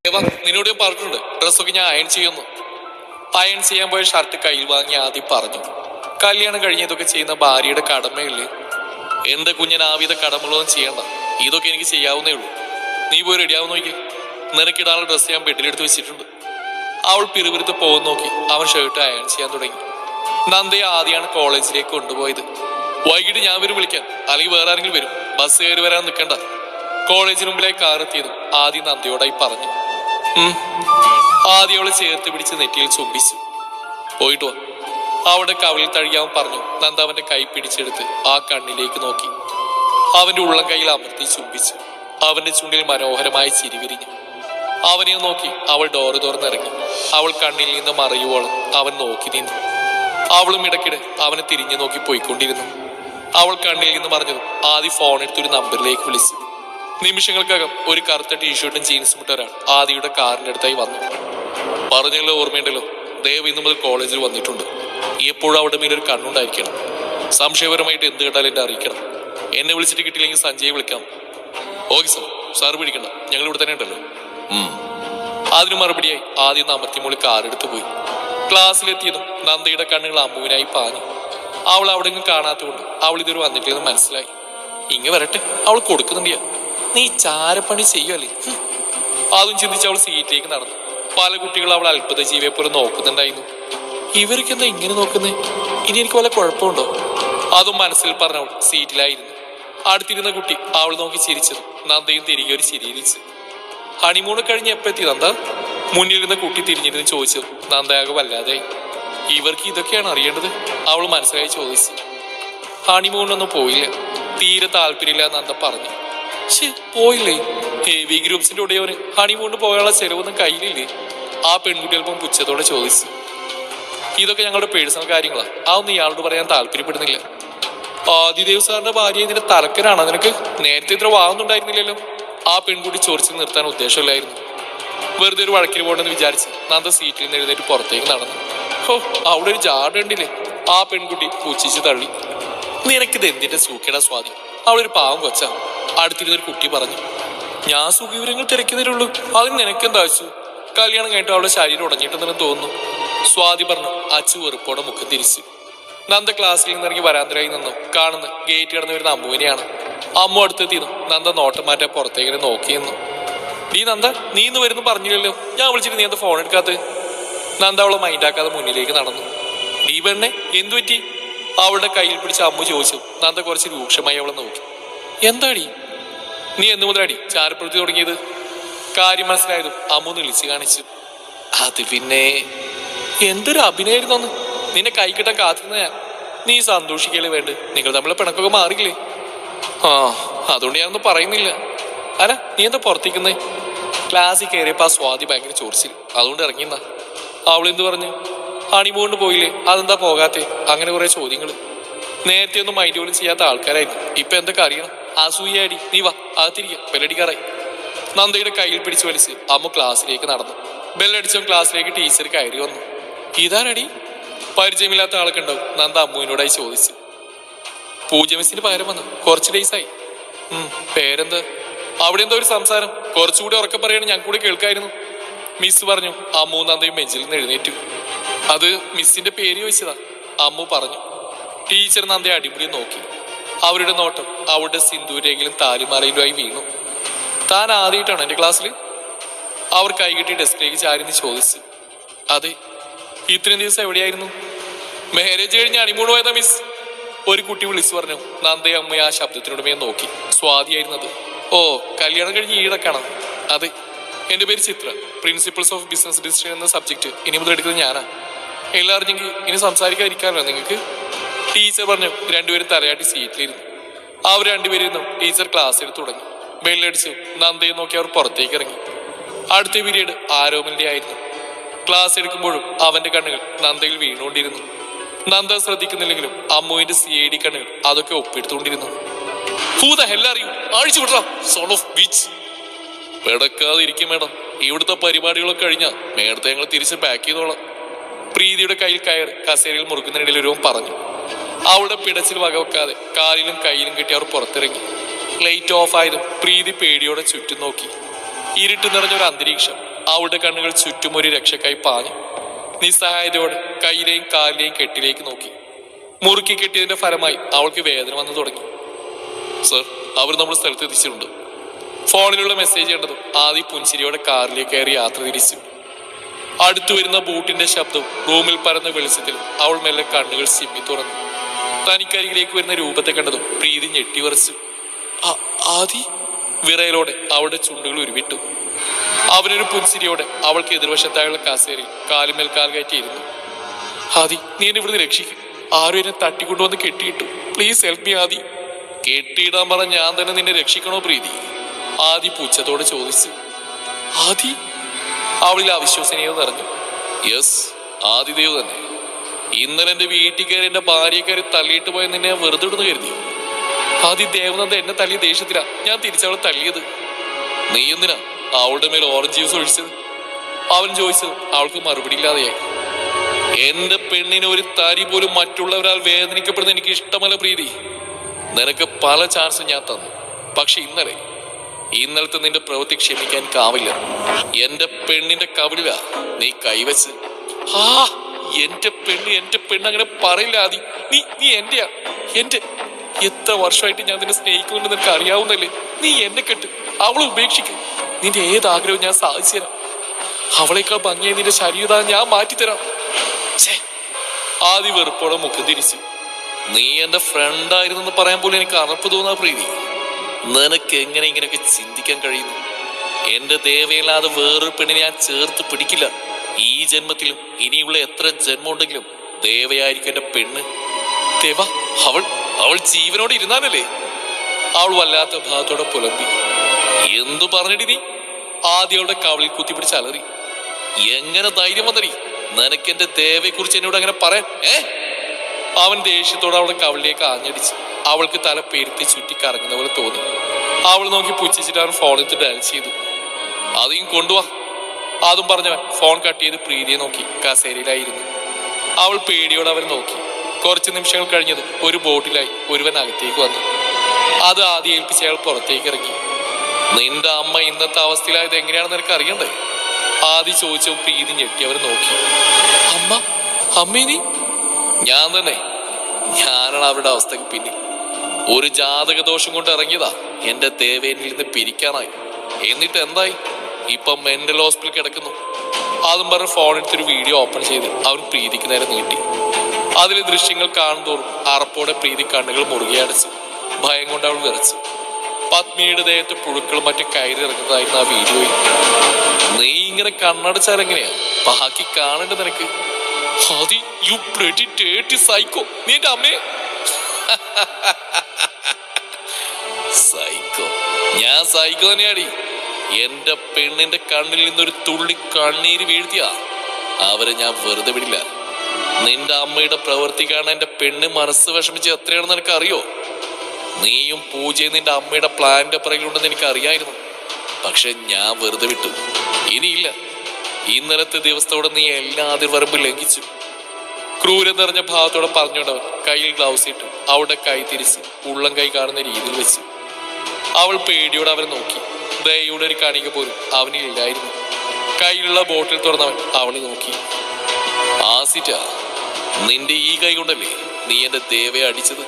നിന്നോട് ഞാൻ പറഞ്ഞിട്ടുണ്ട് ഡ്രസ്സൊക്കെ ഞാൻ അയൺ ചെയ്യുന്നു. അയൺ ചെയ്യാൻ പോയ ഷർട്ട് കയ്യിൽ വാങ്ങി ആദ്യം പറഞ്ഞു. കല്യാണം കഴിഞ്ഞതൊക്കെ ചെയ്യുന്ന ഭാര്യയുടെ കടമയില്ലേ? എന്റെ കുഞ്ഞിന് ആവിധ കടമകളൊന്നും ചെയ്യണ്ട, ഇതൊക്കെ എനിക്ക് ചെയ്യാവുന്നേ ഉള്ളൂ. നീ പോയി റെഡിയാവും നോക്കി. നിനക്കിടാനുള്ള ഡ്രസ്സ് ഞാൻ ബെഡിലെടുത്ത് വെച്ചിട്ടുണ്ട്. അവൾ പിറുപിറുത്ത് പോകുന്ന നോക്കി അവൻ ഷർട്ട് അയൺ ചെയ്യാൻ തുടങ്ങി. നന്ദയെ ആദ്യമാണ് കോളേജിലേക്ക് കൊണ്ടുപോയത്. വൈകിട്ട് ഞാൻ വരും വിളിക്കാൻ, അല്ലെങ്കിൽ വേറെ ആരെങ്കിലും വരും. ബസ് കയറി വരാൻ നിൽക്കണ്ട. കോളേജിന് മുമ്പിലായി കാറെത്തിയതും ആദ്യം നന്ദയോടായി പറഞ്ഞു. ആദ്യം അവളെ ചേർത്ത് പിടിച്ച് നെറ്റിയിൽ ചുംബിച്ചു. പോയിട്ട് വാ. അവിടെ കവിളിൽ തഴിയാൻ പറഞ്ഞു. നന്ദ അവന്റെ കൈ പിടിച്ചെടുത്ത് ആ കണ്ണിലേക്ക് നോക്കി. അവന്റെ ഉള്ളം കൈയിൽ അമർത്തി ചുംബിച്ചു. അവന്റെ ചുണ്ടിൽ മനോഹരമായി ചിരി വിരിഞ്ഞു. അവനെ നോക്കി അവൾ ഡോറ് തുറന്നിറങ്ങി. അവൾ കണ്ണിൽ നിന്ന് മറയുവോളം അവൻ നോക്കി നിന്നു. അവളും ഇടയ്ക്കിടെ അവനെ തിരിഞ്ഞു നോക്കി പോയിക്കൊണ്ടിരുന്നു. അവൾ കണ്ണിൽ നിന്ന് പറഞ്ഞതും ആദ്യം ഫോൺ എടുത്തൊരു നമ്പറിലേക്ക് വിളിച്ചു. നിമിഷങ്ങൾക്കകം ഒരു കറുത്ത ടീഷർട്ടും ജീൻസും ഇട്ട ഒരാൾ ആദിയുടെ കാറിന്റെ അടുത്തായി വന്നു. പറഞ്ഞല്ലോ, ഓർമ്മയുണ്ടല്ലോ, ദേവ് ഇന്നു മുതൽ കോളേജിൽ വന്നിട്ടുണ്ട്. എപ്പോഴും അവിടെ മേലൊരു കണ്ണുണ്ടായിരിക്കണം. സംശയപരമായിട്ട് എന്ത് കേട്ടാലും എന്നെ അറിയിക്കണം. എന്നെ വിളിച്ചിട്ട് കിട്ടിയില്ലെങ്കിൽ സഞ്ജയെ വിളിക്കാം. ഓക്കെ സാർ, സാർ പിടിക്കണ്ട, ഞങ്ങൾ ഇവിടെ തന്നെ ഉണ്ടല്ലോ. അതിന് മറുപടിയായി ആദ്യം അമർത്തിമോളി കാറെടുത്ത് പോയി. ക്ലാസ്സിലെത്തിയതും നന്ദയുടെ കണ്ണുകൾ അമ്മുവിനായി പാഞ്ഞു. അവൾ അവിടെ കാണാത്തതുകൊണ്ട് അവൾ ഇതൊരു വന്നിട്ടില്ലെന്ന് മനസ്സിലായി. ഇങ്ങ് വരട്ടെ, അവൾ കൊടുക്കുന്നുണ്ടിയാ. നീ ചാരപ്പണി ചെയ്യുമല്ലേ? അതും ചിന്തിച്ച് അവൾ സീറ്റിലേക്ക് നടന്നു. പല കുട്ടികളും അവൾ അത്ഭുത ജീവിയെ പോലെ നോക്കുന്നുണ്ടായിരുന്നു. ഇവർക്ക് എന്താ ഇങ്ങനെ നോക്കുന്നേ? ഇനി എനിക്ക് വല്ല കുഴപ്പമുണ്ടോ? അതും മനസ്സിൽ പറഞ്ഞവൾ സീറ്റിലായിരുന്നു. അടുത്തിരുന്ന കുട്ടി അവൾ നോക്കി ചിരിച്ചത് നന്ദയും തിരികെ ഒരു ചിരിയിരിച്ചു. ഹണിമൂണ് കഴിഞ്ഞ് എപ്പോ എത്തി നന്ദ? മുന്നിലിരുന്ന കുട്ടി തിരിഞ്ഞിരുന്ന് ചോദിച്ചത് നന്ദയാകെ വല്ലാതെ. ഇവർക്ക് ഇതൊക്കെയാണ് അറിയേണ്ടത്? അവൾ മനസ്സിലായി ചോദിച്ചു. ഹണിമൂണൊന്നും പോയില്ല, തീരെ താല്പര്യമില്ല നന്ദ പറഞ്ഞു. പോയില്ലേ? ഹെവി ഗ്രൂപ്പ്സിന്റെ ഉടയവന് ഹണിമൂണിന് പോകാനുള്ള ചെലവൊന്നും കയ്യിലില്ലേ? ആ പെൺകുട്ടി അല്പം പുച്ഛത്തോടെ ചോദിച്ചു. ഇതൊക്കെ ഞങ്ങളുടെ പേഴ്സണൽ കാര്യങ്ങളാ, അതൊന്നും ഇയാളോട് പറയാൻ താല്പര്യപ്പെടുന്നില്ല. ആദിദേവ് സാറിന്റെ ഭാര്യ ഇതിന്റെ തലക്കനാണോ നിനക്ക്? നേരത്തെ ഇത്ര വാങ്ങുന്നുണ്ടായിരുന്നില്ലല്ലോ. ആ പെൺകുട്ടി ചോദിച്ചു നിർത്താൻ ഉദ്ദേശമില്ലായിരുന്നു. വെറുതെ ഒരു വഴക്കിന് പോകണമെന്ന് വിചാരിച്ച് നന്ദ സീറ്റിൽ നിന്ന് എഴുന്നേറ്റ് പുറത്തേക്ക് നടന്നു. അവിടെ ഒരു ജാട ഉണ്ടില്ലേ? ആ പെൺകുട്ടി പൂച്ചിച്ച് തള്ളി. നിനക്കിത് എന്തിന്റെ സൂക്കേടാ സ്വാതി? അവളൊരു പാവം കൊച്ചാ. അടുത്തിരുന്നൊരു കുട്ടി പറഞ്ഞു. ഞാൻ സുഖവിവരങ്ങൾ തിരക്കുന്നതിലുള്ളൂ, അതിന് നിനക്കെന്താ അച്ചു? കല്യാണം കഴിഞ്ഞിട്ട് അവളുടെ ശരീരം ഉടഞ്ഞിട്ടുണ്ടെന്ന് തോന്നുന്നു, സ്വാതി പറഞ്ഞു. അച്ചു വെറുപ്പോടെ മുഖം തിരിച്ചു. നന്ദ ക്ലാസ്സിൽ നിന്നിറങ്ങി വരാന്തരായി നിന്നു കാണുന്ന ഗേറ്റ് കടന്നു വരുന്ന അമ്മുവിനെയാണ്. അമ്മു അടുത്തെത്തിയിരുന്നു. നന്ദ നോട്ടം മാറ്റാൻ പുറത്തേക്കിനെ നോക്കിയെന്നു. നീ നന്ദ, നീ ഇന്ന് വരുന്നു പറഞ്ഞില്ലല്ലോ, ഞാൻ വിളിച്ചിട്ട് നീ എന്താ ഫോൺ എടുക്കാത്ത? നന്ദ അവളെ മൈൻഡാക്കാതെ മുന്നിലേക്ക് നടന്നു. നീ പെണ്ണെ, എന്തു പറ്റി? അവളുടെ കയ്യിൽ പിടിച്ച് അമ്മു ചോദിച്ചു. നന്ദ കുറച്ച് രൂക്ഷമായി അവളെ നോക്കി. എന്താടി? നീ എന്നു മുതലാടി ചാരപ്പെടുത്തി തുടങ്ങിയത്? കാര്യം മനസ്സിലായതും അമ്മു വിളിച്ചു കാണിച്ചു. അത് പിന്നെ എന്തൊരു അഭിനയായിരുന്നു അന്ന്. നിന്നെ കൈ കിട്ടാൻ കാത്തിരുന്ന ഞാൻ. നീ സന്തോഷിക്കല്ലേ വേണ്ട, നിങ്ങൾ തമ്മിലെ പിണക്കൊക്കെ മാറിയില്ലേ? അതുകൊണ്ട് ഞാനൊന്നും പറയുന്നില്ല. അല്ല, നീ എന്താ പുറത്തേക്കുന്നേ? ക്ലാസ്സിൽ കയറിയപ്പോ ആ സ്വാതി ഭയങ്കര ചോദിച്ചില്ല, അതുകൊണ്ട് ഇറങ്ങിയെന്നാ. അവളെന്ത് പറഞ്ഞു? ഹണിമൂണിന് പോയില്ലേ, അതെന്താ പോകാത്തെ? അങ്ങനെ കുറെ ചോദ്യങ്ങള്. നേരത്തെ ഒന്നും മൈൻഡ് പോലും ചെയ്യാത്ത ആൾക്കാരായിരുന്നു, ഇപ്പൊ എന്തൊക്കെ അറിയണം? അസൂയാടി. നീ വാ, അകത്തിരിക്കുക, ബെല്ലടിക്കാറായി. നന്ദയുടെ കയ്യിൽ പിടിച്ചു വലിച്ച് അമ്മ ക്ലാസ്സിലേക്ക് നടന്നു. ബെല്ലടിച്ച ക്ലാസ്സിലേക്ക് ടീച്ചർ കയറി വന്നു. ഇതാരടി? പരിചയമില്ലാത്ത ആളൊക്കെ ഉണ്ടാവും. നന്ദ അമ്മുവിനോടായി ചോദിച്ചു. പൂജ മിസ്സിന് പകരം വന്നു, കുറച്ച് ഡേയ്സായി. പേരെന്താ? അവിടെ എന്തോ ഒരു സംസാരം, കുറച്ചുകൂടി ഉറക്കെ പറയണം, ഞാൻ കൂടി കേൾക്കായിരുന്നു. മിസ് പറഞ്ഞു. അമ്മു നന്ദയും ബെഞ്ചിൽ നിന്ന് എഴുന്നേറ്റു. അത് മിസ്സിന്റെ പേര് ചോദിച്ചതാ, അമ്മു പറഞ്ഞു. ടീച്ചർ നന്ദയെ അടിമുടി നോക്കി. അവരുടെ നോട്ടം അവളുടെ സിന്ദൂരേഖയിലും താലിമാലയിലുമായി വീണു. താൻ ആദ്യമായിട്ടാണ് എൻ്റെ ക്ലാസ്സിൽ? അവർ കൈകെട്ടി ഡെസ്കിലേക്ക് ചാരിന്ന് ചോദിച്ചു. അതെ. ഇത്രയും ദിവസം എവിടെയായിരുന്നു? മാരേജ് കഴിഞ്ഞ് ഹണിമൂൺ പോയതാ മിസ്, ഒരു കുട്ടി വിളിച്ചു പറഞ്ഞു. നന്ദയെ അമ്മയെ ആ ശബ്ദത്തിനോടുമേ നോക്കി. സ്വാതിയായിരുന്നത്. ഓ, കല്യാണം കഴിഞ്ഞ് ഈടക്കാണോ? അതെ. എൻ്റെ പേര് ചിത്ര. പ്രിൻസിപ്പിൾസ് ഓഫ് ബിസിനസ് ഡിസിഷൻ എന്ന സബ്ജക്ട് ഇനി മുതൽ എടുക്കുന്നത് ഞാനാ. എല്ലാവരും ഇനി സംസാരിക്കാതിരിക്കാമല്ലോ നിങ്ങൾക്ക്? ടീച്ചർ പറഞ്ഞു. രണ്ടുപേരും തലയാട്ടി സീറ്റിലിരുന്നു. അവർ രണ്ടുപേരും ടീച്ചർ ക്ലാസ് എടുത്തു തുടങ്ങി. ബെല്ലടിച്ചു. നന്ദയെ നോക്കി അവർ പുറത്തേക്ക് ഇറങ്ങി. അടുത്ത പീരീഡ് ആരോമലിന്റെ ആയിരുന്നു. ക്ലാസ് എടുക്കുമ്പോഴും അവന്റെ കണ്ണുകൾ നന്ദയിൽ വീണുകൊണ്ടിരുന്നു. നന്ദ ശ്രദ്ധിക്കുന്നില്ലെങ്കിലും അമ്മുവിന്റെ CID കണ്ണുകൾ അതൊക്കെ ഒപ്പിയെടുത്തുകൊണ്ടിരുന്നു. പെടക്കാതിരിക്കും മേഡം, ഇവിടുത്തെ പരിപാടികളൊക്കെ കഴിഞ്ഞാൽ മേഡത്തെ ഞങ്ങൾ തിരിച്ച് പാക്ക് ചെയ്തോളാം. പ്രീതിയുടെ കയ്യിൽ കയർ കസേരയിൽ മുറുക്കുന്നതിനിടയിൽ ഒരുവൻ പറഞ്ഞു. അവളുടെ പിടച്ചിൽ വകവെക്കാതെ കാലിലും കയ്യിലും കെട്ടി അവർ പുറത്തിറങ്ങി. ലൈറ്റ് ഓഫ് ആയതും പ്രീതി പേടിയോടെ ചുറ്റും നോക്കി. ഇരുട്ട് നിറഞ്ഞൊരു അന്തരീക്ഷം. അവളുടെ കണ്ണുകൾ ചുറ്റും ഒരു രക്ഷക്കായി പാഞ്ഞു. നിസ്സഹായതയോടെ കൈയിലെയും കാലിലെയും കെട്ടിലേക്ക് നോക്കി. മുറുക്കി കെട്ടിയതിന്റെ ഫലമായി അവൾക്ക് വേദന വന്നു തുടങ്ങി. സർ, അവർ നമ്മുടെ സ്ഥലത്ത് എത്തിച്ചിട്ടുണ്ട്. ഫോണിലുള്ള മെസ്സേജ് കണ്ടതും ആദ്യം പുഞ്ചിരിയോടെ കാറിലേക്ക് കയറി യാത്ര തിരിച്ചു. അടുത്തു വരുന്ന ബൂട്ടിന്റെ ശബ്ദവും റൂമിൽ പരന്ന വെളിച്ചത്തിലും അവൾ മെല്ലെ കണ്ണുകൾ സിമ്മി തുറന്നു. തനിക്കരികിലേക്ക് വരുന്ന രൂപത്തെ കണ്ടതും പ്രീതി ഞെട്ടിവറച്ചു. ആദി വിറയലോടെ അവളുടെ ചുണ്ടുകൾ ഉരുവിട്ടു. അവനൊരു പുഞ്ചിരിയോടെ അവൾക്ക് എതിർവശത്തായുള്ള കസേരയിൽ കാലുമേൽ കാൽ കയറ്റിയിരുന്നു. ആദി, നീ എന്നെ ഇവിടുന്ന് രക്ഷിക്കും. ആരും എന്നെ തട്ടിക്കൊണ്ടുവന്ന് കെട്ടിയിട്ടു. പ്ലീസ് ഹെൽപ്പ് മീ ആദി. കെട്ടിയിടാൻ പറഞ്ഞ ഞാൻ തന്നെ നിന്നെ രക്ഷിക്കണോ പ്രീതി? ആദി പുച്ഛത്തോടെ ചോദിച്ചു. ആദി? അവളിൽ അവിശ്വസനീയത നിറഞ്ഞു. യെസ്, ആദിദേവ് തന്നെ. ഇന്നലെ എന്റെ വീട്ടിൽ കയറി എന്റെ ഭാര്യയെ കയറി തള്ളിയിട്ട് പോയ നിന്നെ ഞാൻ വെറുതെ ഇടുന്നു കരുതിയോ? ആദി, ദേവനന്ദ എന്നെ തല്ലിയ ദേഷ്യത്തിലാ ഞാൻ തിരിച്ചവളെ തള്ളിയത്. നീ എന്തിനാ അവളുടെ മേൽ ഓറഞ്ച് ജ്യൂസ് ഒഴിച്ചത്? അവൻ ചോദിച്ചത് അവൾക്ക് മറുപടി ഇല്ലാതെയായി. എന്റെ പെണ്ണിന് ഒരു തരി പോലും മറ്റുള്ളവരാൽ വേദനിക്കപ്പെടുന്ന എനിക്ക് ഇഷ്ടമല്ല പ്രീതി. നിനക്ക് പല ചാൻസും ഞാൻ തന്നു. പക്ഷെ ഇന്നലത്തെ നിന്റെ പ്രവൃത്തി ക്ഷമിക്കാൻ കാവില്ല. എന്റെ പെണ്ണിന്റെ കവിളില നീ കൈവച്ച്. എന്റെ പെണ്ണ് അങ്ങനെ പറയില്ല ആദി. നീ എന്റെയാ. എത്ര വർഷമായിട്ട് ഞാൻ നിന്നെ സ്നേഹിക്കുന്നുണ്ട് നിനക്ക് അറിയാവുന്നല്ലേ. നീ എന്നെ കെട്ട്, അവളെ ഉപേക്ഷിക്കും. നിന്റെ ഏതാഗ്രഹവും ഞാൻ സാധിച്ചു തരാം. അവളേക്കാൾ ഭംഗിയായി നിന്റെ ശരീരത ഞാൻ മാറ്റിത്തരാം. ആദി വെറുപ്പോടെ മുഖം തിരിച്ചു. നീ എന്റെ ഫ്രണ്ടായിരുന്നെന്ന് പറയാൻ പോലും എനിക്ക് അറപ്പ് തോന്നാ പ്രീതി. നിനക്ക് എങ്ങനെ ഇങ്ങനെയൊക്കെ ചിന്തിക്കാൻ കഴിയുന്നു? എന്റെ ദേവയല്ലാതെ വേറൊരു പെണ്ണിനെ ഞാൻ ചേർത്ത് പിടിക്കില്ല. ഈ ജന്മത്തിലും ഇനിയുള്ള എത്ര ജന്മം ഉണ്ടെങ്കിലും ദേവയായിരിക്കും എന്റെ പെണ്ണ്. ദേവ, അവൾ ജീവനോട് ഇരുന്നാലല്ലേ? അവൾ വല്ലാത്ത ഭാഗത്തോടെ പുലമ്പി. എന്തു പറഞ്ഞിടി നീ? ആദ്യവളുടെ കവളിൽ കുത്തിപ്പിടിച്ച് അലറി. എങ്ങനെ ധൈര്യം വന്നടി നിനക്ക് എന്റെ ദേവയെ കുറിച്ച് എന്നോട് അങ്ങനെ പറയാൻ? അവൻ ദേഷ്യത്തോടെ അവളുടെ കവളിലേക്ക് ആഞ്ഞടിച്ചു. അവൾക്ക് തല പെരുത്തി ചുറ്റി കറങ്ങുന്ന പോലെ തോന്നി. അവൾ നോക്കി പുച്ഛിച്ചിട്ട് അവൻ ഫോണിൽ ഡയൽ ചെയ്തു. അധികം കൊണ്ടുവാ. അതും പറഞ്ഞവൻ ഫോൺ കട്ട് ചെയ്ത് പ്രീതിയെ നോക്കി കസേരയിലായിരുന്നു. അവൾ പേടിയോടെ അവൻ നോക്കി. കുറച്ച് നിമിഷങ്ങൾ കഴിഞ്ഞതും ഒരു ബോട്ടിലായി ഒരുവൻ അകത്തേക്ക് വന്നു. അത് ആദ്യം ഏൽപ്പിച്ച് അയാൾ പുറത്തേക്ക് ഇറങ്ങി. നിന്റെ അമ്മ ഇന്നത്തെ അവസ്ഥയിലായത് എങ്ങനെയാണെന്ന് നിനക്ക് അറിയണ്ടേ? ആദ്യം ചോദിച്ചപ്പോൾ പ്രീതി ഞെട്ടി അവരെ നോക്കി. അമ്മേ നീ? ഞാൻ തന്നെ. ഞാനാണ് അവരുടെ അവസ്ഥക്ക് പിന്നിൽ. ഒരു ജാതക ദോഷം കൊണ്ട് ഇറങ്ങിയതാ എന്റെ ദേവേനിൽ നിന്ന് പിരിക്കാനായി. എന്നിട്ട് എന്തായി? ഇപ്പൊ മെന്റൽ ഹോസ്പിറ്റലിൽ കിടക്കുന്നു. അതും പറഞ്ഞ് ഫോണെടുത്തൊരു വീഡിയോ ഓപ്പൺ ചെയ്ത് അവൻ പ്രീതിക്ക് നേരെ നീട്ടി. അതിലെ ദൃശ്യങ്ങൾ കാണുന്തോറും അറപ്പോടെ പ്രീതി കണ്ണുകൾ മുറുകെ അടച്ചു. ഭയം കൊണ്ട് അവൾ വിറച്ചു. പത്മിനിയുടെ ദേഹത്ത് പുഴുക്കളും മറ്റും കയറി ഇറങ്ങുന്നതായിരുന്നു ആ വീഡിയോയിൽ. നീ ഇങ്ങനെ കണ്ണടച്ചാൽ എങ്ങനെയാ ബാക്കി കാണേണ്ടത് നിനക്ക്? You pretty dirty psycho. നീ എന്റെ അമ്മയെ സൈക്കോ? ഞാൻ സൈക്കോ തന്നെയാടി. എന്റെ പെണ്ണിന്റെ കണ്ണിൽ നിന്നൊരു തുള്ളി കണ്ണീര് വീഴ്ത്തിയാ അവരെ ഞാൻ വെറുതെ വിടില്ല. നിന്റെ അമ്മയുടെ പ്രവൃത്തി കാണാൻ എന്റെ പെണ്ണ് മനസ്സ് വിഷമിച്ച് എത്രയാണെന്ന് നിനക്ക് അറിയോ? നീയും പൂജയും നിന്റെ അമ്മയുടെ പ്ലാനിന്റെ പിറകിലുണ്ടെന്ന് എനിക്ക് അറിയായിരുന്നു. പക്ഷെ ഞാൻ വെറുതെ വിട്ടു. ഇനിയില്ല. ഇന്നലത്തെ ദിവസത്തോടെ നീ എല്ലാ അതിർവരമ്പും ലംഘിച്ചു. ക്രൂരം നിറഞ്ഞ ഭാവത്തോടെ പറഞ്ഞുകൊണ്ടവൻ കയ്യിൽ ഗ്ലൗസ് ഇട്ടു അവളുടെ കൈ തിരിച്ച് ഉള്ളം കൈ കാണുന്ന രീതിയിൽ വെച്ചു. അവൾ പേടിയോടെ അവനെ നോക്കി. ദയയുടെ ഒരു കണിക പോലും അവനിലില്ലായിരുന്നു. കയ്യിലുള്ള ബോട്ടിൽ തുറന്നവൻ അവളെ നോക്കി. ആസിറ്റാ, നിന്റെ ഈ കൈ കൊണ്ടല്ലേ നീ എന്റെ ദേവയെ അടിച്ചത്?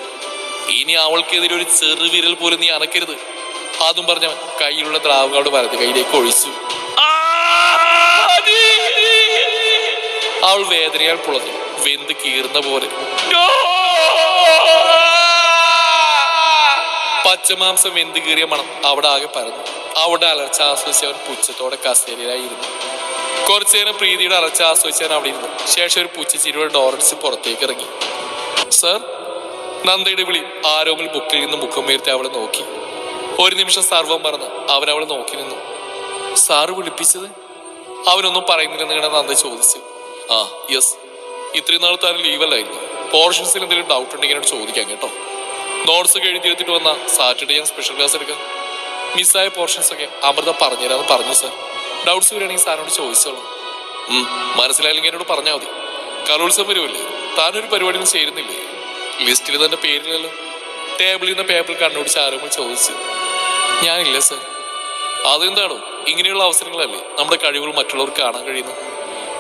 ഇനി അവൾക്കെതിരെ ഒരു ചെറുവിരൽ പോലും നീ അനക്കരുത്. അതും പറഞ്ഞവൻ കയ്യിലുള്ള ദ്രാവകയുടെ വലത് കൈയിലേക്ക് ഒഴിച്ചു. അവൾ വേദനയാൽ പുളഞ്ഞു, വെന്ത് കീറുന്ന പോലെ. പച്ചമാംസം വെന്ത് കീറിയ മണം അവിടെ ആകെ പരന്നു. അവിടെ അലർച്ച ആസ്വദിച്ചവൻ പുച്ഛത്തോടെ കസേരയിലായിരുന്നു. കുറച്ചു നേരം പ്രീതിയുടെ അലർച്ച ആസ്വദിച്ചവൻ അവിടെ ഇരുന്നു. ശേഷം ഒരു പുച്ഛച്ചിരിയുടെ ഡോറൻസ് പുറത്തേക്ക് ഇറങ്ങി. സർ, നന്ദയുടെ വിളി ആരോമിൽ ബുക്കിൽ നിന്ന് മുഖമുയർത്തി അവളെ നോക്കി. ഒരു നിമിഷം സർവം മറന്ന് അവൻ അവളെ നോക്കി നിന്നു. സാറ് വിളിപ്പിച്ചത്? അവനൊന്നും പറയുന്നില്ലെന്ന് നന്ദ ചോദിച്ചു. യെസ്, ഇത്രയും നാൾ താൻ ലീവല്ലായിരുന്നു. പോർഷൻസിൽ എന്തെങ്കിലും ഡൗട്ട് ഉണ്ടെങ്കിൽ എന്നോട് ചോദിക്കാം കേട്ടോ. നോട്ട്സ് ഒക്കെ എഴുതിയെടുത്തിട്ട് വന്നാൽ സാറ്റർഡേ ഞാൻ സ്പെഷ്യൽ ക്ലാസ് എടുക്കാം. മിസ്സായ പോർഷൻസ് ഒക്കെ അമൃത പറഞ്ഞുതരാമെന്ന് പറഞ്ഞു സാർ. ഡൗട്ട്സ് വരികയാണെങ്കിൽ സാറിനോട് ചോദിച്ചോളൂ. മനസ്സിലായില്ലെങ്കിൽ എന്നോട് പറഞ്ഞാൽ മതി. കലോത്സവം വരുമല്ലേ, താനൊരു പരിപാടിയൊന്നും ചേരുന്നില്ലേ? ലിസ്റ്റിൽ തന്നെ പേരില്ലല്ലോ. ടേബിളിൽ നിന്ന് പേപ്പർ കണ്ണുപിടിച്ച് ആരോമൽ ചോദിച്ചു. ഞാനില്ല സാർ. അതെന്താണോ ഇങ്ങനെയുള്ള അവസരങ്ങളല്ലേ നമ്മുടെ കഴിവുകൾ മറ്റുള്ളവർക്ക് കാണാൻ കഴിയുന്നു.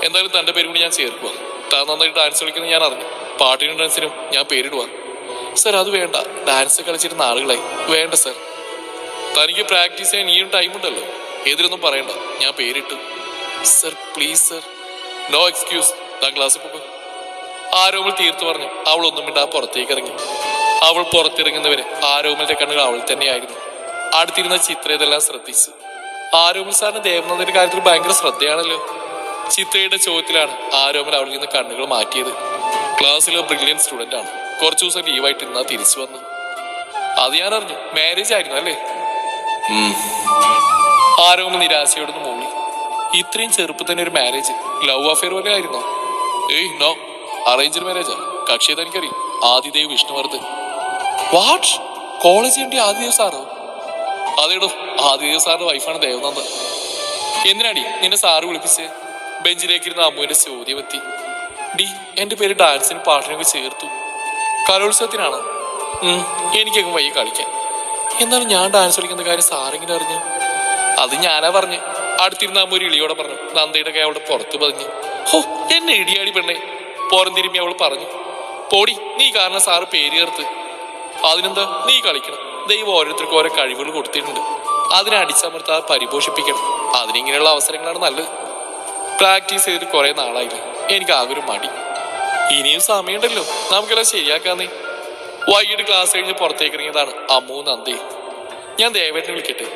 എന്തായാലും തന്റെ പേരും കൂടി ഞാൻ ചേർക്കുക. താൻ നന്നായി ഡാൻസ് കളിക്കുന്നത് ഞാൻ അറിഞ്ഞു. പാട്ടിനും ഡാൻസിനും ഞാൻ പേരിടുക. സർ അത് വേണ്ട, ഡാൻസ് കളിച്ചിരുന്ന ആളുകളായി. വേണ്ട സർ, തനിക്ക് പ്രാക്ടീസ് ചെയ്യാൻ ഇനിയും ടൈമുണ്ടല്ലോ. എതിരൊന്നും പറയണ്ട, ഞാൻ പേരിട്ടു. Sir please sir. No excuse, താൻ ക്ലാസ്സിൽ പോകും. ആരോമൽ തീർത്തു പറഞ്ഞു. അവൾ ഒന്നും മിണ്ടാ പുറത്തേക്ക് ഇറങ്ങി. അവൾ പുറത്തിറങ്ങുന്നവരെ ആരോമലിന്റെ കണ്ണുകൾ അവൾ തന്നെയായിരുന്നു. അടുത്തിരുന്ന ചിത്ര ഇതെല്ലാം ശ്രദ്ധിച്ചു. ആരോമൽ സാറിന് ദേവനന്ദന്റെ കാര്യത്തിൽ ഭയങ്കര ശ്രദ്ധയാണല്ലോ. ചിത്രയുടെ ചോദ്യത്തിലാണ് ആരോമൽ അവളിൽ നിന്ന് കണ്ണുകൾ മാറ്റിയത്. ക്ലാസ്സിലെ ബ്രില്യൻ സ്റ്റുഡന്റ് ആണ്. കുറച്ചു ദിവസം ലീവായിട്ട് ഇന്നാ തിരിച്ചു വന്നു. അത് ഞാൻ അറിഞ്ഞു. മാരേജ് ആയിരുന്നു അല്ലേ? ആരോമൽ നിരാശയോടൊന്ന് മൂളി. ഇത്രയും ചെറുപ്പം തന്നെ ഒരു മാരേജ്? ലവ് അഫെയർ പോലെ ആയിരുന്നോ? ഏയ് നോ, അറേഞ്ച്ഡ് മാരേജാ. കക്ഷി തനിക്കറിയും, ആദിദേവ് വിഷ്ണുവർദ്ധൻ. വാട്ട്? കോളേജ് വേണ്ടി ആദിദേവ് സാറോ? അതേടോ, ആദിദേവ് സാറിന്റെ വൈഫാണ് ദേവനന്ദ. എന്തിനാടി നിന്നെ സാറ് വിളിപ്പിച്ച്? ബെഞ്ചിലേക്കിരുന്ന അമ്മുവിന്റെ ചോദ്യം എത്തി. ഡി, എന്റെ പേര് ഡാൻസിനും പാട്ടിനൊക്കെ ചേർത്തു. കലോത്സവത്തിനാണ്. എനിക്കൊക്കെ വയ്യ കളിക്കാൻ. എന്നാലും ഞാൻ ഡാൻസ് കളിക്കുന്ന കാര്യം സാറെങ്കിലും അറിഞ്ഞു? അത് ഞാനാ പറഞ്ഞു. അടുത്തിരുന്ന അമ്മ ഒരു ഇളിയോടെ പറഞ്ഞു. നന്ദയുടെ കൈ അവളുടെ പുറത്ത് പതിഞ്ഞു. ഹോ, എന്നെ ഇടിയാടി പെണ്ണേ. പുറം തിരുമ്മി അവൾ പറഞ്ഞു. പോടി, നീ കാരണം സാറ് പേര് ചേർത്ത്. അതിനെന്താ, നീ കളിക്കണം. ദൈവം ഓരോരുത്തർക്കും ഓരോ കഴിവുകൾ കൊടുത്തിട്ടുണ്ട്. അതിനെ അടിച്ചമർത്താതെ പരിപോഷിപ്പിക്കണം. അതിനിങ്ങനെയുള്ള അവസരങ്ങളാണ് നല്ലത്. പ്രാക്ടീസ് ചെയ്തിട്ട് കുറെ നാളായില്ല. എനിക്ക് ആകൊരു മടി. ഇനിയും സമയമുണ്ടല്ലോ, നമുക്കെല്ലാം ശരിയാക്കാന്നേ. വൈകിട്ട് ക്ലാസ് കഴിഞ്ഞ് പുറത്തേക്ക് ഇറങ്ങിയതാണ് അമ്മു നന്ദയും. ഞാൻ ദേവേട്ടനെ വിളിക്കട്ടെ?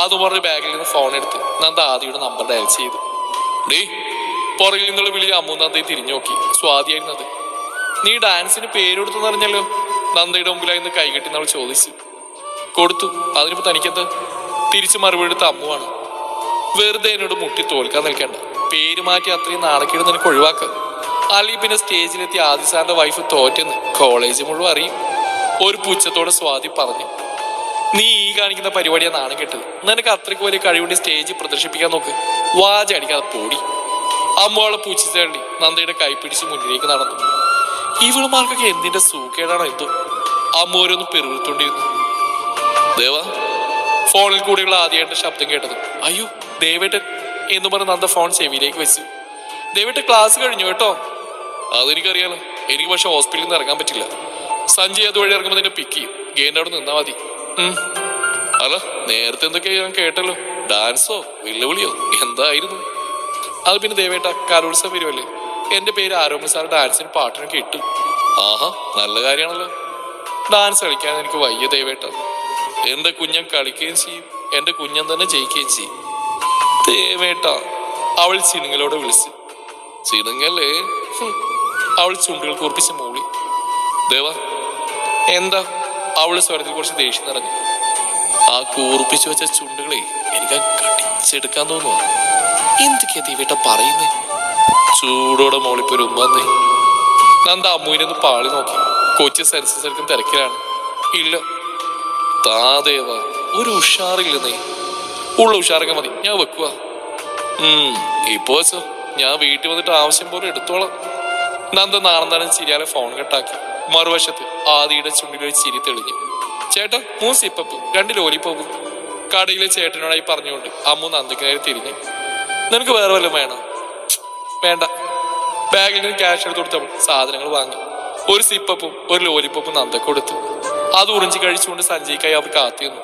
അത് പറഞ്ഞ് ബാഗിൽ നിന്ന് ഫോൺ എടുത്ത് നന്ദ ആദിയുടെ നമ്പർ ഡയൽ ചെയ്തു. ഡേ, പുറകിൽ നിന്നുള്ള വിളി അമ്മു നന്ദയെ തിരിഞ്ഞു നോക്കി. സ്വാതിയായിരുന്നത്. നീ ഡാൻസിന് പേരെടുത്തെന്ന് അറിഞ്ഞല്ലോ. നന്ദയുടെ മുമ്പിലായി നിന്ന് കൈകെട്ടി നമ്മൾ ചോദിച്ചു. കൊടുത്തു. അതിനിപ്പോ തനിക്കെന്താ? തിരിച്ചു മറുപടി എടുത്ത അമ്മുവാണ്. വെറുതെ എന്നോട് മുട്ടി തോൽക്കാൻ നിൽക്കണ്ട. പേര് മാറ്റി അത്രയും നാണക്കേട് നിനക്ക് ഒഴിവാക്കാം. അല്ലെങ്കിൽ പിന്നെ സ്റ്റേജിലെത്തി ആദി സാറിന്റെ വൈഫ് തോറ്റെന്ന് കോളേജ് മുഴുവൻ അറിയും. ഒരു പുച്ഛത്തോടെ സ്വാതി പറഞ്ഞു. നീ ഈ കാണിക്കുന്ന പരിപാടിയാണ് നാണം കെട്ടത്. നിനക്ക് അത്രയ്ക്ക് വലിയ കഴിവുണ്ട് സ്റ്റേജിൽ പ്രദർശിപ്പിക്കാൻ നോക്ക്. വാചടിക്കാതെ പോടി. അമ്മോളെ പൂച്ചിച്ചേണ്ടി നന്ദയുടെ കൈ പിടിച്ച് മുന്നിലേക്ക് നടന്നു. ഇവളുമാർക്കൊക്കെ എന്തിന്റെ സൂക്കേടാണോ എന്തോ. അമ്മ ഓരോന്ന് പെരുവിട്ടുകൊണ്ടിരുന്നു. ദേവ, ഫോണിൽ കൂടെയുള്ള ആദ്യമായിട്ട് ശബ്ദം കേട്ടത്. അയ്യോ ദേവേട്ടൻ എന്ന് പറഞ്ഞ് നന്ദ ഫോൺ ചെവിയിലേക്ക് വെച്ചു. ദേവേട്ടൻ ക്ലാസ് കഴിഞ്ഞു കേട്ടോ? അതെനിക്കറിയാലോ. എനിക്ക് പക്ഷെ ഹോസ്പിറ്റലിൽ നിന്ന് ഇറങ്ങാൻ പറ്റില്ല. സഞ്ജയ് അതുവഴി ഇറങ്ങുമ്പോൾ നിന്നെ പിക്ക് ചെയ്യും. ഗേന്റെ അവിടെ നിന്നാ മതി. അല്ല, നേരത്തെ എന്തൊക്കെയാ ഞാൻ കേട്ടല്ലോ. ഡാൻസോ വെല്ലുവിളിയോ എന്തായിരുന്നു? അത് പിന്നെ ദേവേട്ട, കലോത്സവം വരുമല്ലേ. എന്റെ പേര് ആരോമൽ സാർ ഡാൻസിന് പാട്ടിനൊക്കെ ഇട്ടു. ആഹാ, നല്ല കാര്യമാണല്ലോ. ഡാൻസ് കളിക്കാൻ എനിക്ക് വയ്യ ദേവേട്ട. എന്റെ കുഞ്ഞൻ കളിക്കുകയും ചെയ്യും, എന്റെ കുഞ്ഞൻ തന്നെ ജയിക്കുകയും ചെയ്യും. ദേവേട്ട, അവൾ ചിണുങ്ങലോടെ വിളിച്ചു. ചിണുങ്ങല്ലേ? അവൾ ചുണ്ടുകൾ കൂർപ്പിച്ച് മൂളി. ദേവ എന്താ? അവള് സ്വരത്തിൽ കുറച്ച് ദേഷ്യം നിറഞ്ഞു. ആ കൂർപ്പിച്ചു വെച്ച ചുണ്ടുകളെ എനിക്ക് കടിച്ചെടുക്കാൻ തോന്നുക. എന്തൊക്കെയാ ദേവേട്ട പറയുന്നേ? ചൂടോടെ മോളിപ്പൊരു ഉമ്മന്നേ. നന്ദ അമ്മുവിനൊന്ന് പാളി നോക്കി. കൊച്ചു സെൻസസ് എടുക്കും തിരക്കിലാണ്. ഇല്ല താ ദേവ, ഒരു ഉഷാറില്ലെന്നേ. ഉള്ള ഉഷാറൊക്കെ മതി, ഞാൻ വെക്കുക. ഇപ്പോ വെച്ചോ, ഞാൻ വീട്ടിൽ വന്നിട്ട് ആവശ്യം പോലെ എടുത്തോളാം. നന്ദ നാണന്താനം ചിരിയാലെ ഫോൺ കട്ടാക്കി. മറുവശത്ത് ആദിയുടെ ചുണ്ടിലൊരു ചിരി തെളിഞ്ഞു. ചേട്ടാ 3 സിപ്പപ്പ് 2 ലോലിപ്പോപ്പ്. കടയിലെ ചേട്ടനോടായി പറഞ്ഞുകൊണ്ട് അമ്മു നന്ദയ്ക്ക് നേരെ തിരിഞ്ഞു. നിനക്ക് വേറെ വല്ലതും വേണോ? വേണ്ട. ബാഗിൽ നിന്ന് ക്യാഷ് എടുത്ത് കൊടുത്തപ്പോൾ സാധനങ്ങൾ വാങ്ങി. ഒരു സിപ്പപ്പും ഒരു ലോലിപ്പോപ്പും നന്ദക്ക് കൊടുത്തു. അത് ഉറിഞ്ചി കഴിച്ചുകൊണ്ട് സഞ്ജയ്ക്കായി അവർ കാത്തിരുന്നു.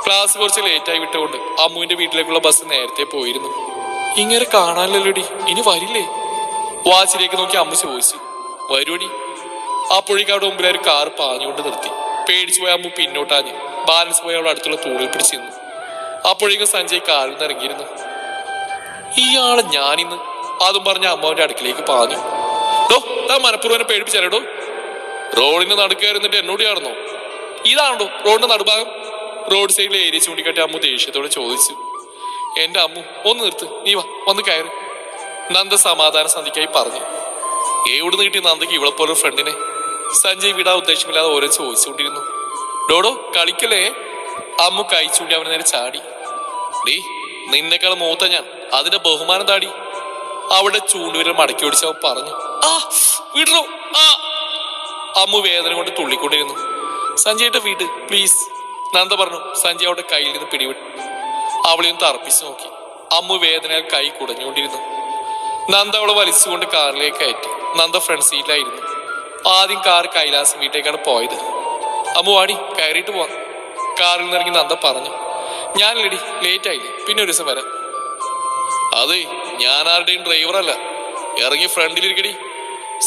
ക്ലാസ് കുറച്ച് ലേറ്റായി വിട്ടുകൊണ്ട് അമ്മുവിന്റെ വീട്ടിലേക്കുള്ള ബസ് നേരത്തെ പോയിരുന്നു. ഇങ്ങനെ കാണാനല്ലോടി, ഇനി വരില്ലേ? വാച്ചിലേക്ക് നോക്കി അമ്മ ചോദിച്ചു. വരുവടി. അപ്പോഴേക്കും അവിടെ മുമ്പിൽ ഒരു കാർ പാഞ്ഞുകൊണ്ട് നിർത്തി. പേടിച്ചു പോയ അമ്മ പിന്നോട്ടാഞ്ഞ് ബാലൻസ് പോയ അവൾ അടുത്തുള്ള തൂണിൽ പിടിച്ചു നിന്നു. അപ്പോഴേക്കും സഞ്ജയ് കാറിൽ നിന്ന് ഇറങ്ങിയിരുന്നു. ഇയാളെ ഞാനിന്ന് അതും പറഞ്ഞ അമ്മാവിന്റെ അടുക്കിലേക്ക് പാഞ്ഞു. ഡോ, താൻ മനഃപൂർവ്വനെ പേടിപ്പിച്ചാലോ? റോഡിന് നടുക്കായിരുന്നിട്ട് എന്നോട് ചേർന്നോ? ഇതാണോ റോഡിന്റെ നടുഭാഗം? റോഡ് സൈഡിലെ ഏരിയ ചൂണ്ടിക്കാട്ടി അമ്മു ദേഷ്യത്തോടെ ചോദിച്ചു. എന്റെ അമ്മു, ഒന്ന് നിർത്ത്, നീ വാ, വന്ന് കയറി. നന്ദ സമാധാന സന്ധിക്കായി പറഞ്ഞു. എവിടുന്ന് കിട്ടി നന്ദയ്ക്ക് ഇവളെ പോലെ ഫ്രണ്ടിനെ? സഞ്ജയ് വിടാൻ ഉദ്ദേശമില്ലാതെ ഓരോ ചോദിച്ചുകൊണ്ടിരുന്നു. ഡോഡോ കളിക്കല്ലേ? അമ്മു കൈ ചൂണ്ടി അവന് നേരെ ചാടി. ഡേ, നിന്നെക്കാൾ മൂത്ത ഞാൻ, അതിന്റെ ബഹുമാനം താടി. അവിടെ ചൂണ്ടുവിരൽ മടക്കി ഓടിച്ച് അവൻ പറഞ്ഞു. ആ വിടറോ ആ. അമ്മു വേദന കൊണ്ട് തുള്ളിക്കൊണ്ടിരുന്നു. സഞ്ജയുടെ വീട് പ്ലീസ്, നന്ദ പറഞ്ഞു. സഞ്ജയ് അവളുടെ കയ്യിൽ നിന്ന് പിടിവിട്ടു. അവളെയും തറപ്പിച്ച് നോക്കി. അമ്മു വേദനയാൽ കൈ കുടഞ്ഞുകൊണ്ടിരുന്നു. നന്ദ അവളെ വലിച്ചുകൊണ്ട് കാറിലേക്ക് കയറ്റി. നന്ദ ഫ്രണ്ട് സീറ്റിലായിരുന്നു. ആദ്യം കാർ കൈലാസം വീട്ടിലേക്കാണ് പോയത്. അമ്മു വാടി, കയറിയിട്ട് പോവാം. കാറിൽ നിന്നിറങ്ങി നന്ദ പറഞ്ഞു. ഞാൻ ലേഡി, ലേറ്റ് ആയില്ലേ, പിന്നെ ഒരു ദിവസം വരാം. അതെ, ഞാൻ ആരുടെയും ഡ്രൈവറല്ല, ഇറങ്ങി ഫ്രണ്ടിലിരിക്കടി,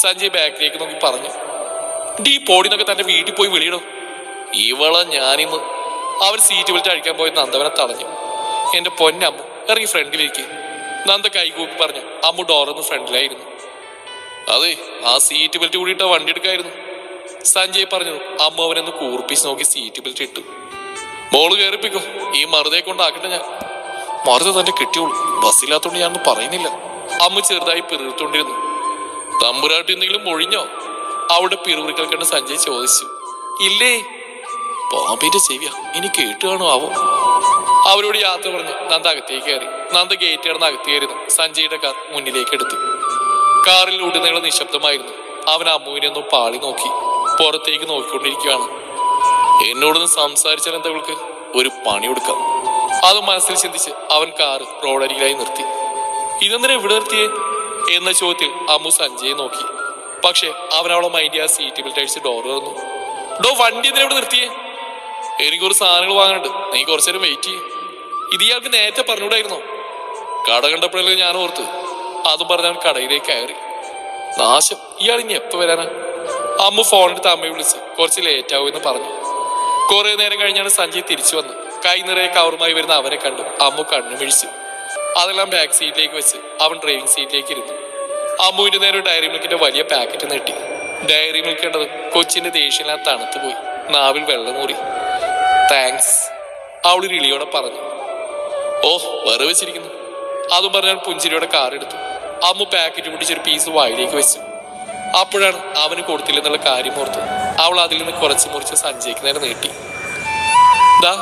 സഞ്ജയ് ബാക്കിലേക്ക് നോക്കി പറഞ്ഞു. ഡീ പോടിന്നൊക്കെ തന്റെ വീട്ടിൽ പോയി വിളിയിടോ. ഇവളെ ഞാനിന്ന്. അവൻ സീറ്റ് ബെൽറ്റ് അഴിക്കാൻ പോയി നന്ദവനെ തടഞ്ഞു. എന്റെ പൊന്നമ്മു, ഇറങ്ങി ഫ്രണ്ടിലേക്ക്. നന്ദ കൈകൂപ്പി പറഞ്ഞു. അമ്മു ഡോറൊന്ന് ഫ്രണ്ടിലായിരുന്നു. അതെ, ആ സീറ്റ് ബെൽറ്റ് കൂടിയിട്ട വണ്ടി എടുക്കായിരുന്നു, സഞ്ജയ് പറഞ്ഞു. അമ്മു അവനൊന്ന് കൂർപ്പിച്ച് നോക്കി സീറ്റ് ബെൽറ്റ് ഇട്ടു. മോള് കയറിപ്പിക്കോ, ഈ മറുതയെ കൊണ്ടാക്കട്ടെ ഞാൻ. മറുത തന്നെ കിട്ടിയോളൂ, ബസ്സില്ലാത്തോണ്ട് ഞാനൊന്നും പറയുന്നില്ല. അമ്മു ചെറുതായി പിറുത്തോണ്ടിരുന്നു. തമ്പുരാട്ടി എന്തെങ്കിലും മൊഴിഞ്ഞോ? അവിടെ പിറുവിറുക്കൽ കണ്ട് സഞ്ജയ് ചോദിച്ചു. ഇല്ലേ, പാമ്പിന്റെ ചെവിയ, ഇനി കേട്ടു കാണോ ആവോ. അവരോട് യാത്ര പറഞ്ഞ് നന്ദ അകത്തേക്ക് കയറി. നന്ദ ഗേറ്റ് കിടന്ന് അകത്ത് കയറുന്നു. സഞ്ജയുടെ കാർ മുന്നിലേക്ക് എടുത്തു. കാറിൽ ഉടനീളം നിശബ്ദമായിരുന്നു. അവൻ അമ്മുവിനെ ഒന്ന് പാളി നോക്കി. പുറത്തേക്ക് നോക്കിക്കൊണ്ടിരിക്കുകയാണ്. എന്നോടൊന്ന് സംസാരിച്ചാൽ എന്തവൾക്ക് ഒരു പണി കൊടുക്കാം. അത് മനസ്സിൽ ചിന്തിച്ച് അവൻ കാറ് റോഡരികിലായി നിർത്തി. ഇതെന്തിനാ ഇവിടെ നിർത്തിയേ എന്ന ചോദ്യത്തിൽ അമ്മു സഞ്ജയെ നോക്കി. പക്ഷെ അവൻ അവളെ മൈൻഡ് ആ സീറ്റ് ബെൽറ്റ് അടിച്ച് ഡോർ തുറന്നു. ഡോ, വണ്ടി എന്തിനാ ഇവിടെ നിർത്തിയേ? എനിക്കൊരു സാധനങ്ങൾ വാങ്ങാനുണ്ട്, നീ കുറച്ചേരം വെയിറ്റ് ചെയ്യേ. ഇത് ഇയാൾക്ക് നേരത്തെ പറഞ്ഞുകൂടായിരുന്നോ? കട കണ്ടപ്പോഴല്ലേ ഞാൻ ഓർത്ത്. അതും പറഞ്ഞ അവൻ കടയിലേക്ക് കയറി. നാശം, ഇയാൾ ഇനി എപ്പോ വരാനാ? അമ്മു ഫോണെടുത്ത് അമ്മയെ വിളിച്ച് കുറച്ച് ലേറ്റ് ആവുമെന്ന് പറഞ്ഞു. കുറെ നേരം കഴിഞ്ഞാണ് സഞ്ജയ് തിരിച്ചു വന്നു. കൈ നിറയെ കവറുമായി വരുന്ന അവനെ കണ്ടു. അമ്മു കണ്ണു മിഴിച്ചു. അതെല്ലാം ബാക്ക് സീറ്റിലേക്ക് വെച്ച് അവൻ ഡ്രൈവിംഗ് സീറ്റിലേക്ക് ഇരുന്നു. അമ്മുവിന്റെ നേരെ ഡയറി മിൽക്കിന്റെ വലിയ പാക്കറ്റ് നീട്ടി. ഡയറി മിൽക്ക് കണ്ടത് കൊച്ചിന്റെ ദേഷ്യമെല്ലാം തണുത്തു പോയി. നാവിൽ വെള്ളമൂറി. താങ്ക്സ്, അവൾ ഇളിയോടെ പറഞ്ഞു. ഓ, വേറെ വെച്ചിരിക്കുന്നു. അതും പറഞ്ഞാൽ പുഞ്ചിരിയോടെ കാർ എടുത്തു. അമ്മു പാക്കറ്റ് പൊട്ടിച്ചൊരു പീസ് വായിലേക്ക് വെച്ചു. അപ്പോഴാണ് അവന് കൊടുത്തില്ലെന്നുള്ള കാര്യം ഓർത്തു. അവൾ അതിൽ നിന്ന് കുറച്ച് മുറിച്ച് സഞ്ജയ്ക്ക് നേരെ നീട്ടി. ദാ,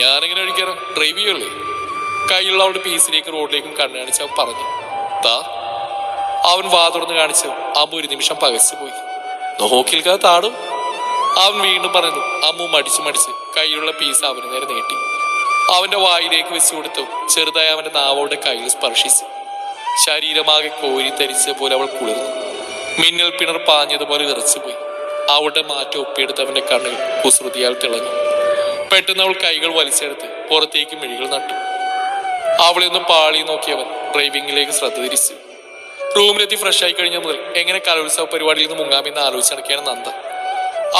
ഞാനെങ്ങനെ കഴിക്കാറോ, ഡ്രൈവ് ചെയ്യല്ലേ? കയ്യിലുള്ള അവളുടെ പീസിലേക്കും റോഡിലേക്കും കണ്ണു കാണിച്ച് അവൻ പറഞ്ഞു. താ. അവൻ വാ തുറന്ന് കാണിച്ചു. അമ്മു ഒരു നിമിഷം പകച്ചു പോയി. നോക്കിൽക്കാതെ താടും, അവൻ വീണ്ടും പറഞ്ഞു. അമ്മു മടിച്ച് കയ്യിലുള്ള പീസ് അവന് നേരെ നീട്ടി. അവന്റെ വായിലേക്ക് വെച്ചു കൊടുത്തു. ചെറുതായി അവന്റെ നാവളുടെ കയ്യിൽ സ്പർശിച്ചു. ശരീരമാകെ കോരി തരിച്ച പോലെ അവൾ കുളിർന്നു. മിന്നൽ പിണർ പാഞ്ഞതുപോലെ വിറച്ചുപോയി. അവളുടെ മാറ്റം ഒപ്പിയെടുത്ത് അവന്റെ കണ്ണുകൾ കുസൃതിയാൽ തിളങ്ങി. പെട്ടെന്ന് അവൾ കൈകൾ വലിച്ചെടുത്ത് പുറത്തേക്ക് മിഴികൾ നട്ടു. അവളെ ഒന്ന് പാളി നോക്കിയവൻ ഡ്രൈവിംഗിലേക്ക് ശ്രദ്ധ തിരിച്ചു. റൂമിലെത്തി ഫ്രഷായി കഴിഞ്ഞ മുതൽ എങ്ങനെ കലോത്സവ പരിപാടിയിൽ നിന്ന് മുങ്ങാമെന്ന് ആലോചിച്ചടക്കുകയാണ് നന്ദ.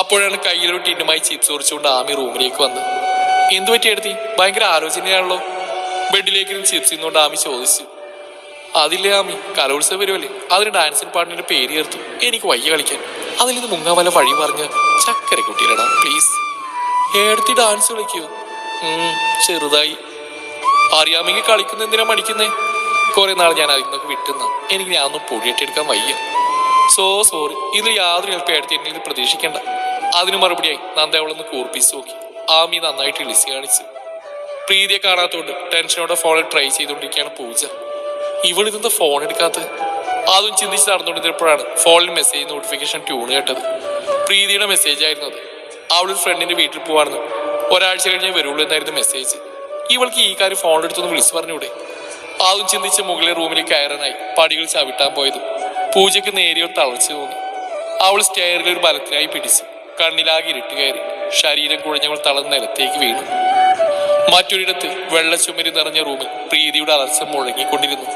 അപ്പോഴാണ് കയ്യിലൊരു ടിന്നുമായി ചിപ്സ് കുറിച്ചുകൊണ്ട് ആമി റൂമിലേക്ക് വന്ന്. എന്തു പറ്റി എടുത്തി? ഭയങ്കര ആലോചനയാണല്ലോ. ബെഡിലേക്ക് ചിപ്സ് ഇന്നുകൊണ്ട് ആമി ചോദിച്ചു. അതില്ലേ ആമി, കലോത്സവ വരുമല്ലേ, അതിന് ഡാൻസിങ് പാർട്ട്ണറിന്റെ പേര് ചേർത്തു. എനിക്ക് വയ്യ കളിക്കാൻ. അതിൽ നിന്ന് മുങ്ങാൻ വല്ല വഴി പറഞ്ഞ് ചക്കര കുട്ടിയിലടാ പ്ലീസ്. എടുത്തി ഡാൻസ് കളിക്കോ? ചെറുതായി. അറിയാമെങ്കിൽ കളിക്കുന്ന എന്തിനാ മടിക്കുന്നേ? കുറെ നാൾ ഞാൻ അതിൽ നിന്നൊക്കെ വിട്ടുന്ന. എനിക്ക് ഞാനൊന്നും പൊടിയിട്ടെടുക്കാൻ വയ്യ. സോറി. ഇതിൽ യാതൊരു ഹെൽപ്പ് എടുത്ത് എന്നിൽ നിന്ന് പ്രതീക്ഷിക്കണ്ട. അതിന് മറുപടിയായി നന്ദ അവളൊന്ന് കൂർപ്പിച്ച് നോക്കി. ആമി നന്നായിട്ട് ഇളിച്ച് കാണിച്ചു. പ്രീതിയെ കാണാത്തോണ്ട് ടെൻഷനോടെ ഫോണിൽ ട്രൈ ചെയ്തുകൊണ്ടിരിക്കുകയാണ് പൂജ. ഇവളിതെന്താ ഫോൺ എടുക്കാത്തത്? അതും ചിന്തിച്ച് നടന്നുകൊണ്ടിരുന്നപ്പോഴാണ് ഫോണിൽ മെസ്സേജ് നോട്ടിഫിക്കേഷൻ ട്യൂൺ കേട്ടത്. പ്രീതിയുടെ മെസ്സേജ് ആയിരുന്നു അത്. അവളൊരു ഫ്രണ്ടിന്റെ വീട്ടിൽ പോവാണെന്ന്, ഒരാഴ്ച കഴിഞ്ഞേ വരുള്ളൂ എന്നായിരുന്നു മെസ്സേജ്. ഇവൾക്ക് ഈ കാര്യം ഫോണിലെടുത്തൊന്ന് വിളിച്ചു പറഞ്ഞൂടെ? അതും ചിന്തിച്ച് മുകളിലെ റൂമിലേക്ക് കയറാനായി പടികൾ ചവിട്ടാൻ പോയത് പൂജയ്ക്ക് നേരിയ തളർച്ച തോന്നി. അവൾ സ്റ്റെയറിൽ ഒരു ബലത്തിനായി പിടിച്ചു. കണ്ണിലാകെ ഇരുട്ട് കയറി. ശരീരം കുഴഞ്ഞവൾ തളർന്ന് നിലത്തേക്ക് വീണു. മറ്റൊരിടത്ത് വെള്ളച്ചുമരി നിറഞ്ഞ റൂമിൽ പ്രീതിയുടെ അലർച്ച മുഴങ്ങിക്കൊണ്ടിരുന്നു.